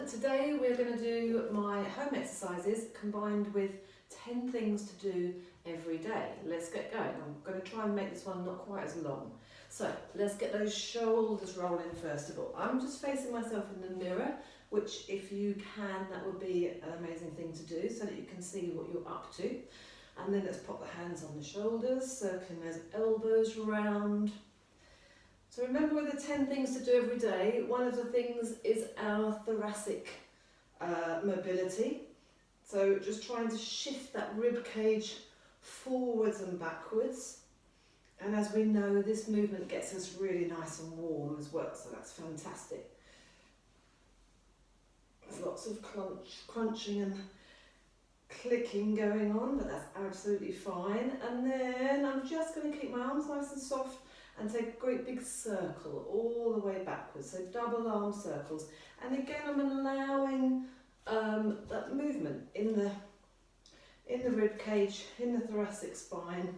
Today we're going to do my home exercises combined with 10 things to do every day. Let's get going. I'm going to try and make this one not quite as long. So let's get those shoulders rolling first of all. I'm just facing myself in the mirror, which if you can, that would be an amazing thing to do so that you can see what you're up to. And then let's pop the hands on the shoulders, circling those elbows round. So remember, with the 10 things to do every day, one of the things is our thoracic mobility. So just trying to shift that rib cage forwards and backwards. And as we know, this movement gets us really nice and warm as well, so that's fantastic. There's lots of crunching and clicking going on, but that's absolutely fine. And then I'm just going to keep my arms nice and soft and take a great big circle all the way backwards, so double arm circles. And again, I'm allowing that movement in the rib cage, in the thoracic spine,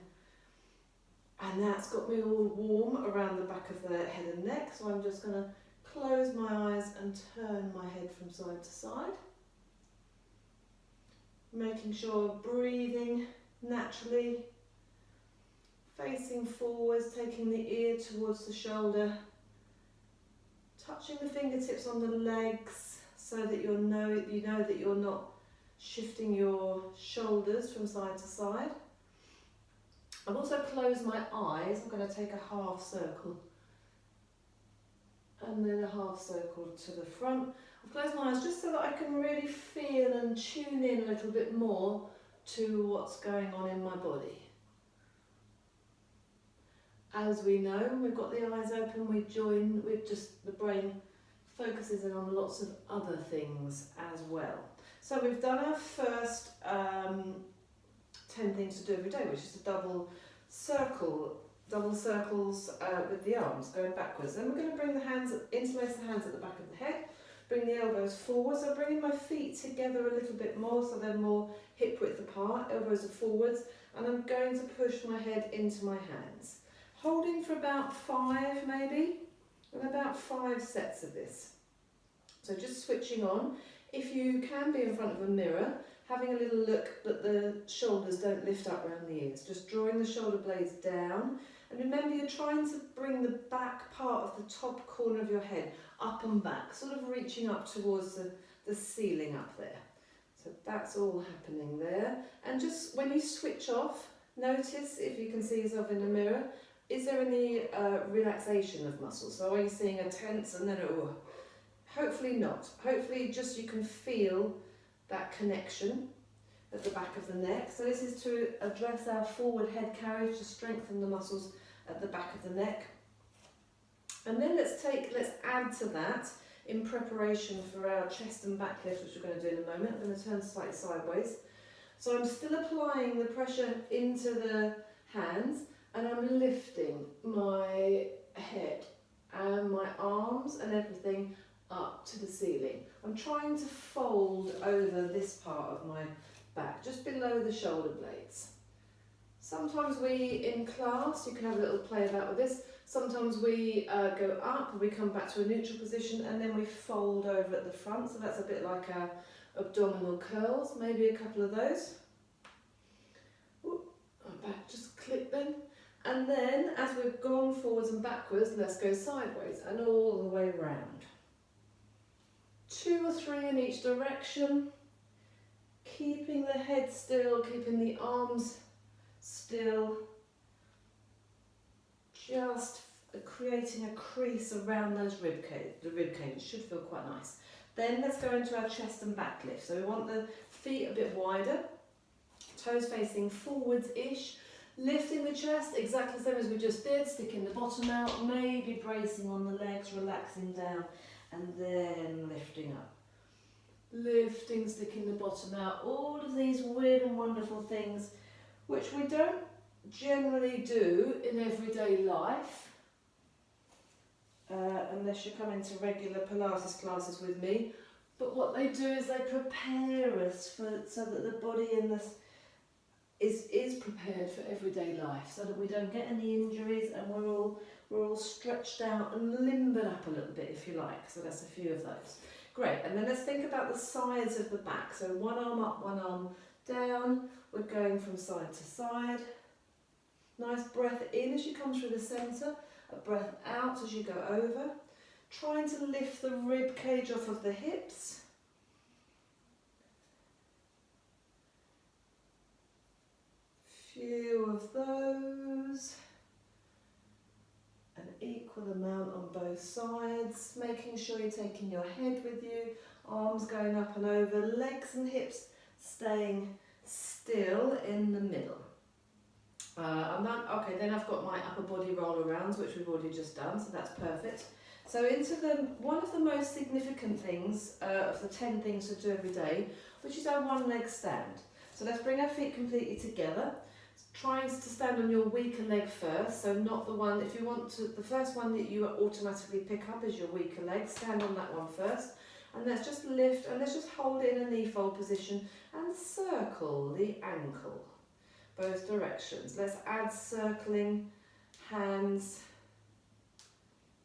and that's got me all warm around the back of the head and neck. So I'm just going to close my eyes and turn my head from side to side, making sure breathing naturally, facing forwards, taking the ear towards the shoulder, touching the fingertips on the legs so that you know that you're not shifting your shoulders from side to side. I've also closed my eyes. I'm going to take a half circle and then a half circle to the front. I've closed my eyes just so that I can really feel and tune in a little bit more to what's going on in my body. As we know, when we've got the eyes open, we join with just the brain focuses in on lots of other things as well. So we've done our first 10 things to do every day, which is a double circles with the arms going backwards. Then we're going to bring the hands, interlace the hands at the back of the head, bring the elbows forwards. I'm bringing my feet together a little bit more so they're more hip width apart, elbows are forwards, and I'm going to push my head into my hands. Holding for about 5 maybe, and about 5 sets of this. So just switching on. If you can be in front of a mirror, having a little look that the shoulders don't lift up around the ears, just drawing the shoulder blades down. And remember, you're trying to bring the back part of the top corner of your head up and back, sort of reaching up towards the ceiling up there. So that's all happening there. And just when you switch off, notice if you can see yourself in the mirror, is there any relaxation of muscles? So are you seeing a tense and then hopefully not. Hopefully just you can feel that connection at the back of the neck. So this is to address our forward head carriage, to strengthen the muscles at the back of the neck. And then let's add to that in preparation for our chest and back lift, which we're going to do in a moment. I'm going to turn slightly sideways. So I'm still applying the pressure into the hands, and I'm lifting my head and my arms and everything up to the ceiling. I'm trying to fold over this part of my back, just below the shoulder blades. Sometimes in class, you can have a little play about with this. Sometimes we go up and we come back to a neutral position and then we fold over at the front. So that's a bit like our abdominal curls, maybe a couple of those. Ooh, back, just click then. And then, as we've gone forwards and backwards, let's go sideways and all the way round. 2 or 3 in each direction, keeping the head still, keeping the arms still, just creating a crease around those the rib cage. It should feel quite nice. Then let's go into our chest and back lift. So we want the feet a bit wider, toes facing forwards-ish, lifting the chest exactly the same as we just did, sticking the bottom out, maybe bracing on the legs, relaxing down, and then lifting up. Lifting, sticking the bottom out, all of these weird and wonderful things which we don't generally do in everyday life, unless you come into regular Pilates classes with me. But what they do is they prepare us so that the body in this is prepared for everyday life, so that we don't get any injuries and we're all stretched out and limbered up a little bit, if you like. So that's a few of those. Great, and then let's think about the sides of the back. So one arm up, one arm down. We're going from side to side. Nice breath in as you come through the centre, a breath out as you go over. Trying to lift the rib cage off of the hips. Few of those. An equal amount on both sides, making sure you're taking your head with you, arms going up and over, legs and hips staying still in the middle. Okay, then I've got my upper body roll arounds, which we've already just done, so that's perfect. So into one of the most significant things of the 10 things to do every day, which is our one leg stand. So let's bring our feet completely together. Trying to stand on your weaker leg first, so not the one, if you want to, the first one that you automatically pick up is your weaker leg, stand on that one first, and let's just lift, and let's just hold it in a knee fold position, and circle the ankle, both directions. Let's add circling, hands,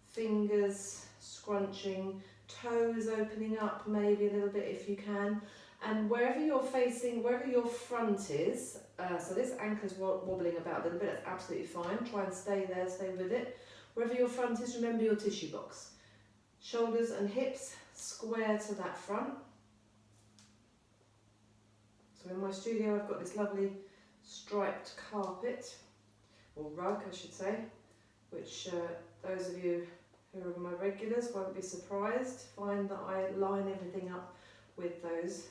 fingers, scrunching, toes opening up maybe a little bit if you can, and wherever you're facing, wherever your front is, so this ankle is wobbling about a little bit, that's absolutely fine. Try and stay there, stay with it. Wherever your front is, remember your tissue box. Shoulders and hips square to that front. So in my studio I've got this lovely striped carpet, or rug I should say, which those of you who are my regulars won't be surprised to find that I line everything up with those.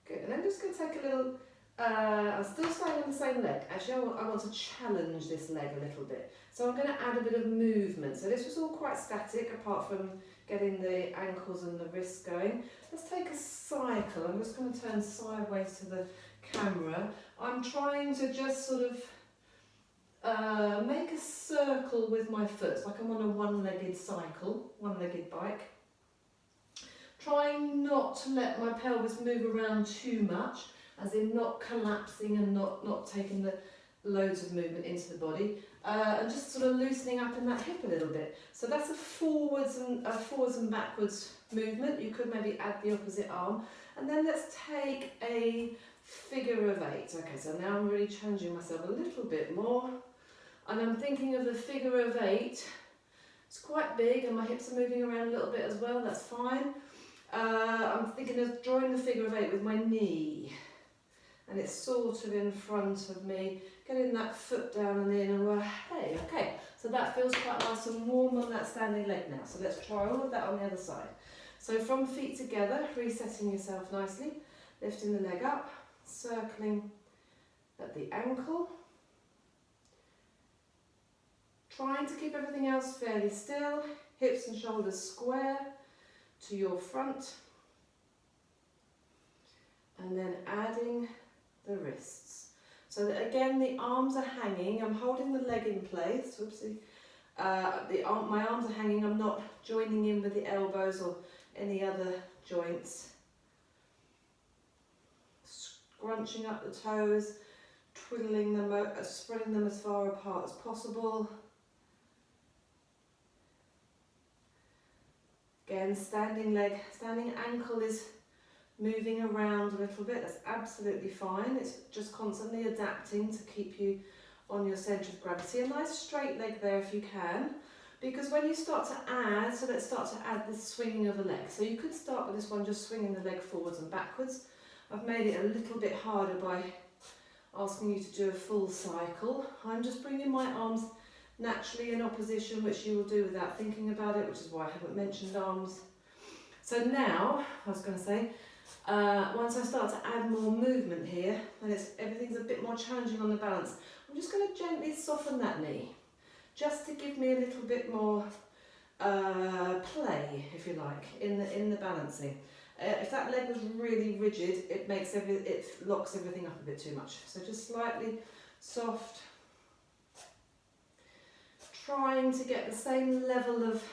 Good, and I'm just going to take a little, I'm still staying on the same leg. Actually, I want to challenge this leg a little bit. So I'm going to add a bit of movement. So this was all quite static, apart from getting the ankles and the wrists going. Let's take a cycle. I'm just going to turn sideways to the camera. I'm trying to just sort of make a circle with my foot, like I'm on a one-legged cycle, one-legged bike. Trying not to let my pelvis move around too much, as in not collapsing and not taking the loads of movement into the body, and just sort of loosening up in that hip a little bit. So that's a forwards and backwards movement. You could maybe add the opposite arm, and then let's take a figure of 8. Okay, so now I'm really challenging myself a little bit more, and I'm thinking of the figure of 8. It's quite big, and my hips are moving around a little bit as well. That's fine. I'm thinking of drawing the figure of 8 with my knee, and it's sort of in front of me, getting that foot down and in, and hey, okay, so that feels quite nice and warm on that standing leg now. So let's try all of that on the other side. So from feet together, resetting yourself nicely, lifting the leg up, circling at the ankle, trying to keep everything else fairly still, hips and shoulders square to your front, and then adding the wrists. So that again the arms are hanging, I'm holding the leg in place, whoopsie. My arms are hanging, I'm not joining in with the elbows or any other joints. Scrunching up the toes, twiddling them, spreading them as far apart as possible. Again, standing ankle is moving around a little bit. That's absolutely fine. It's just constantly adapting to keep you on your centre of gravity. A nice straight leg there if you can, because when you start to add, so let's start to add the swinging of the leg. So you could start with this one, just swinging the leg forwards and backwards. I've made it a little bit harder by asking you to do a full cycle. I'm just bringing my arms naturally in opposition, which you will do without thinking about it, which is why I haven't mentioned arms. So now, I was going to say, once I start to add more movement here, and everything's a bit more challenging on the balance, I'm just going to gently soften that knee, just to give me a little bit more play, if you like, in the balancing. If that leg was really rigid, it locks everything up a bit too much. So just slightly soft, trying to get the same level of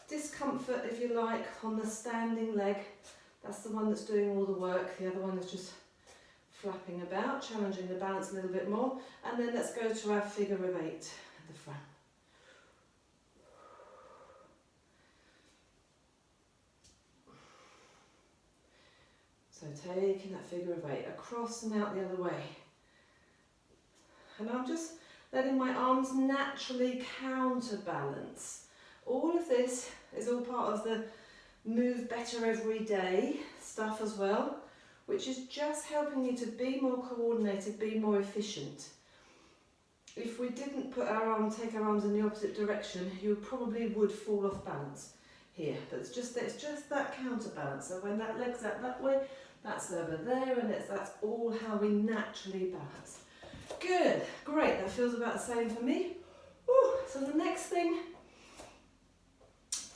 discomfort, if you like, on the standing leg. That's the one that's doing all the work. The other one is just flapping about, challenging the balance a little bit more. And then let's go to our figure of 8 at the front. So taking that figure of 8 across and out the other way. And I'm just letting my arms naturally counterbalance. All of this is all part of the move better every day stuff as well, which is just helping you to be more coordinated, be more efficient. If we didn't take our arms in the opposite direction, you probably would fall off balance here. But it's just that counterbalance. So when that leg's out that way, that's over there, and that's all how we naturally balance. Good, great, that feels about the same for me. Ooh, so the next thing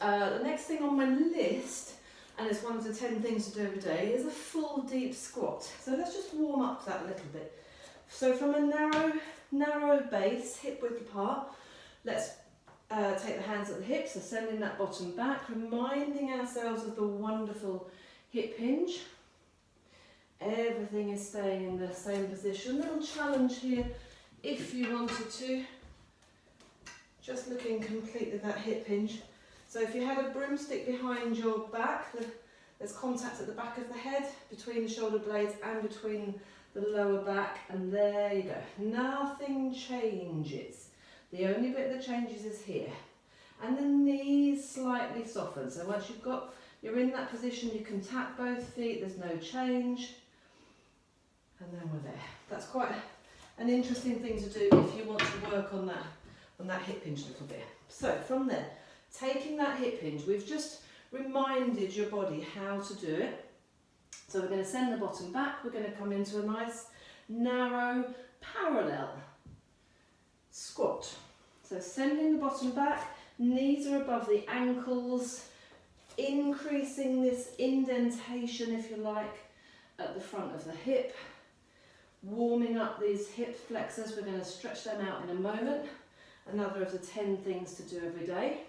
on my list, and it's one of the 10 things to do every day, is a full deep squat. So let's just warm up that a little bit. So from a narrow base, hip width apart, let's take the hands at the hips, so sending that bottom back, reminding ourselves of the wonderful hip hinge. Everything is staying in the same position. Little challenge here, if you wanted to, just looking completely at that hip hinge. So if you had a broomstick behind your back, there's contact at the back of the head, between the shoulder blades and between the lower back, and there you go. Nothing changes. The only bit that changes is here. And the knees slightly soften. So once you're in that position, you can tap both feet, there's no change. And then we're there. That's quite an interesting thing to do if you want to work on that hip hinge a little bit. So from there, taking that hip hinge, we've just reminded your body how to do it. So we're going to send the bottom back, we're going to come into a nice, narrow, parallel squat. So sending the bottom back, knees are above the ankles, increasing this indentation, if you like, at the front of the hip. Warming up these hip flexors, we're going to stretch them out in a moment. Another of the 10 things to do every day.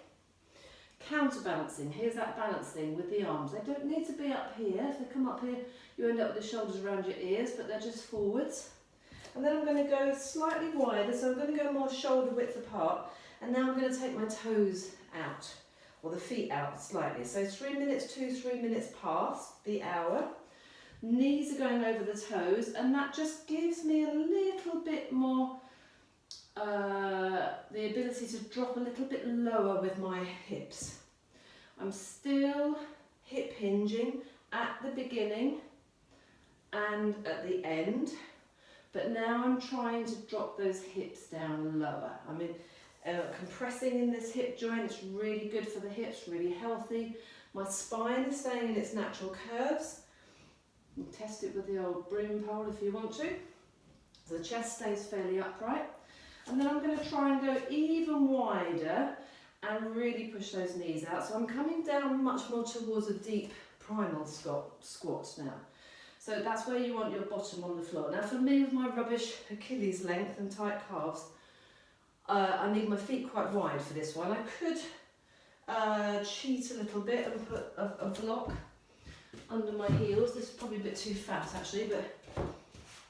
Counterbalancing, here's that balancing with the arms. They don't need to be up here. If they come up here, you end up with the shoulders around your ears, but they're just forwards. And then I'm going to go slightly wider, so I'm going to go more shoulder width apart. And now I'm going to take my toes out, or the feet out slightly. So 3 minutes to 3 minutes past the hour. Knees are going over the toes, and that just gives me a little bit more the ability to drop a little bit lower with my hips. I'm still hip hinging at the beginning and at the end, but now I'm trying to drop those hips down lower. I mean, compressing in this hip joint, it's really good for the hips, really healthy. My spine is staying in its natural curves. You can test it with the old broom pole if you want to. So the chest stays fairly upright. And then I'm going to try and go even wider and really push those knees out. So I'm coming down much more towards a deep primal squat now. So that's where you want your bottom on the floor. Now for me, with my rubbish Achilles length and tight calves, I need my feet quite wide for this one. I could cheat a little bit and put a block under my heels. This is probably a bit too fat actually, but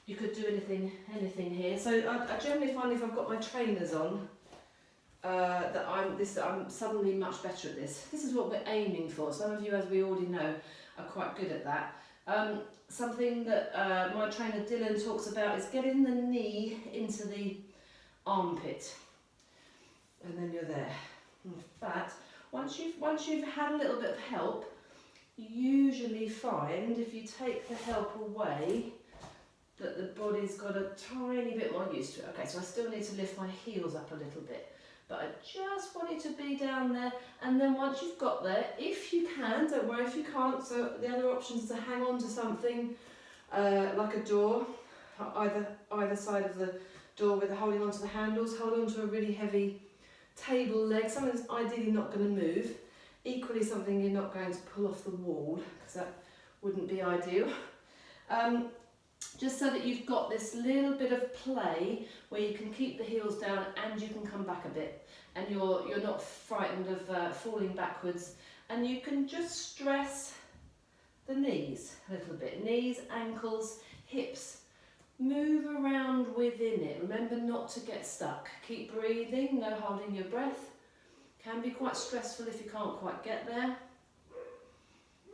you could do anything here. So I generally find if I've got my trainers on, that I'm suddenly much better at this. This is what we're aiming for. Some of you, as we already know, are quite good at that. Something that my trainer Dylan talks about is getting the knee into the armpit, and then you're there. In fact, once you've had a little bit of help, you usually find if you take the help away, that the body's got a tiny bit more used to it. Okay, so I still need to lift my heels up a little bit, but I just want it to be down there. And then once you've got there, if you can, don't worry if you can't, so the other option is to hang on to something like a door, either side of the door with holding onto the handles, hold on to a really heavy table leg, something that's ideally not going to move, equally something you're not going to pull off the wall, because that wouldn't be ideal. Just so that you've got this little bit of play where you can keep the heels down and you can come back a bit, and you're not frightened of falling backwards, and you can just stress the knees a little bit. Knees, ankles, hips, move around within it. Remember not to get stuck. Keep breathing, no holding your breath. Can be quite stressful if you can't quite get there.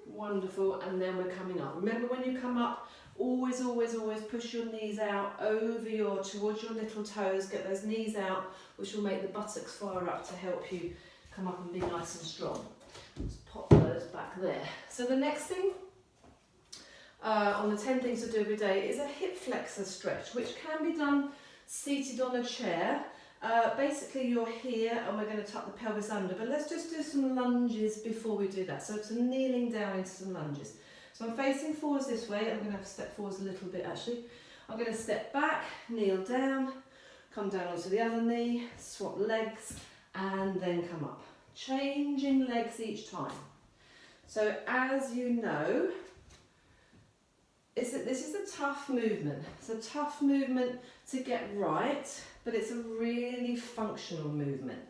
Wonderful, and then we're coming up. Remember, when you come up, always, always, always push your knees out towards your little toes. Get those knees out, which will make the buttocks fire up to help you come up and be nice and strong. Let's pop those back there. So the next thing on the 10 things to do every day is a hip flexor stretch, which can be done seated on a chair. Basically you're here and we're going to tuck the pelvis under, but let's just do some lunges before we do that. So some kneeling down into some lunges. So I'm facing forwards this way. I'm going to have to step forwards a little bit actually. I'm going to step back, kneel down, come down onto the other knee, swap legs, and then come up. Changing legs each time. So as you know, this is a tough movement. It's a tough movement to get right, but it's a really functional movement.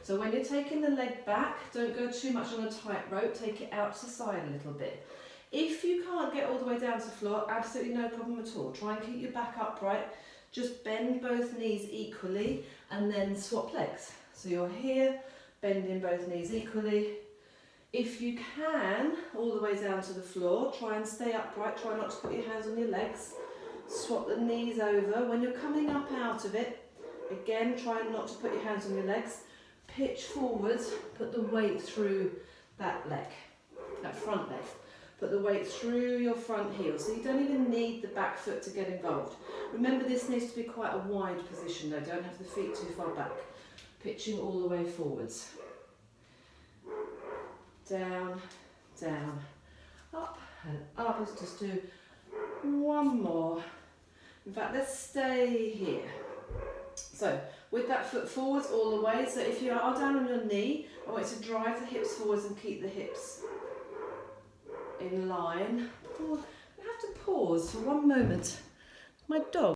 So when you're taking the leg back, don't go too much on a tight rope, take it out to the side a little bit. If you can't get all the way down to the floor, absolutely no problem at all. Try and keep your back upright. Just bend both knees equally and then swap legs. So you're here, bending both knees equally. If you can, all the way down to the floor, try and stay upright, try not to put your hands on your legs. Swap the knees over. When you're coming up out of it, again, try not to put your hands on your legs. Pitch forwards, put the weight through that leg, that front leg. Put the weight through your front heel, so you don't even need the back foot to get involved. Remember, this needs to be quite a wide position though, don't have the feet too far back. Pitching all the way forwards. Down, down, up and up. Let's just do one more. In fact, let's stay here. So with that foot forwards all the way, so if you are down on your knee, I want you to drive the hips forwards and keep the hips in line. I have to pause for one moment. My dog